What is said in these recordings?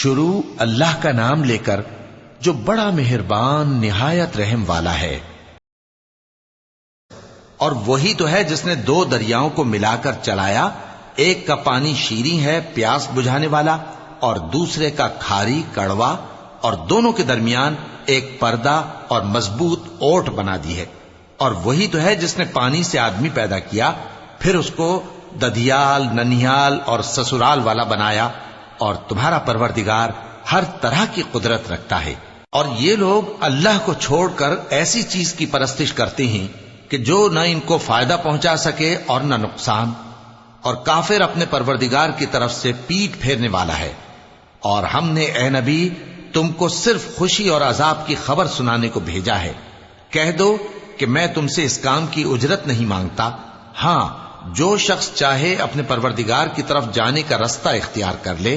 شروع اللہ کا نام لے کر جو بڑا مہربان نہایت رحم والا ہے۔ اور وہی تو ہے جس نے دو دریاؤں کو ملا کر چلایا، ایک کا پانی شیریں ہے پیاس بجھانے والا، اور دوسرے کا کھاری کڑوا، اور دونوں کے درمیان ایک پردہ اور مضبوط اوٹ بنا دی ہے۔ اور وہی تو ہے جس نے پانی سے آدمی پیدا کیا، پھر اس کو ددھیال، ننھیال اور سسرال والا بنایا، اور تمہارا پروردگار ہر طرح کی قدرت رکھتا ہے۔ اور یہ لوگ اللہ کو چھوڑ کر ایسی چیز کی پرستش کرتے ہیں کہ جو نہ ان کو فائدہ پہنچا سکے اور نہ نقصان، اور کافر اپنے پروردگار کی طرف سے پیٹ پھیرنے والا ہے۔ اور ہم نے اے نبی تم کو صرف خوشی اور عذاب کی خبر سنانے کو بھیجا ہے۔ کہہ دو کہ میں تم سے اس کام کی اجرت نہیں مانگتا، ہاں جو شخص چاہے اپنے پروردگار کی طرف جانے کا رستہ اختیار کر لے،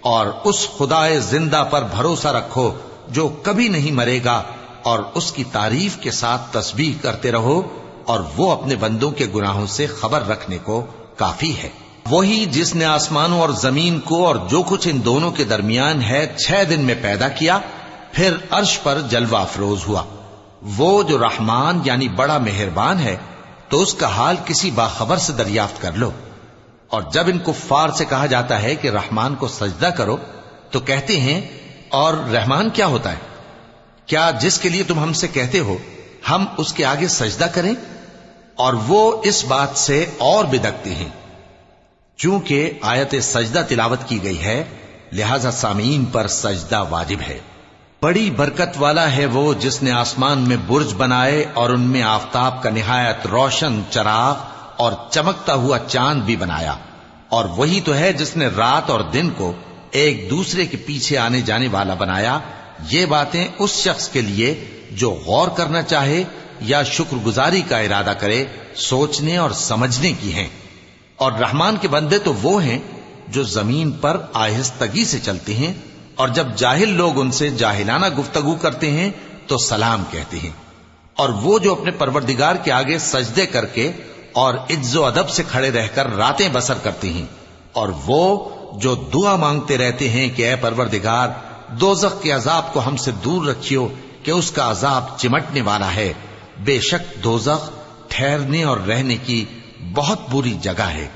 اور اس خدائے زندہ پر بھروسہ رکھو جو کبھی نہیں مرے گا، اور اس کی تعریف کے ساتھ تسبیح کرتے رہو، اور وہ اپنے بندوں کے گناہوں سے خبر رکھنے کو کافی ہے۔ وہی جس نے آسمانوں اور زمین کو اور جو کچھ ان دونوں کے درمیان ہے 6 دن میں پیدا کیا، پھر عرش پر جلوہ افروز ہوا۔ وہ جو رحمان یعنی بڑا مہربان ہے، تو اس کا حال کسی باخبر سے دریافت کر لو۔ اور جب ان کفار سے کہا جاتا ہے کہ رحمان کو سجدہ کرو، تو کہتے ہیں اور رحمان کیا ہوتا ہے؟ کیا جس کے لیے تم ہم سے کہتے ہو ہم اس کے آگے سجدہ کریں؟ اور وہ اس بات سے اور بدکتے ہیں۔ چونکہ آیت سجدہ تلاوت کی گئی ہے، لہذا سامعین پر سجدہ واجب ہے۔ بڑی برکت والا ہے وہ جس نے آسمان میں برج بنائے اور ان میں آفتاب کا نہایت روشن چراغ اور چمکتا ہوا چاند بھی بنایا۔ اور وہی تو ہے جس نے رات اور دن کو ایک دوسرے کے پیچھے آنے جانے والا بنایا۔ یہ باتیں اس شخص کے لیے جو غور کرنا چاہے یا شکر گزاری کا ارادہ کرے سوچنے اور سمجھنے کی ہیں۔ اور رحمان کے بندے تو وہ ہیں جو زمین پر آہستگی سے چلتے ہیں، اور جب جاہل لوگ ان سے جاہلانہ گفتگو کرتے ہیں تو سلام کہتے ہیں۔ اور وہ جو اپنے پروردگار کے آگے سجدے کر کے اور عز و ادب سے کھڑے رہ کر راتیں بسر کرتے ہیں، اور وہ جو دعا مانگتے رہتے ہیں کہ اے پروردگار دوزخ کے عذاب کو ہم سے دور رکھیو کہ اس کا عذاب چمٹنے والا ہے۔ بے شک دوزخ ٹھہرنے اور رہنے کی بہت بری جگہ ہے۔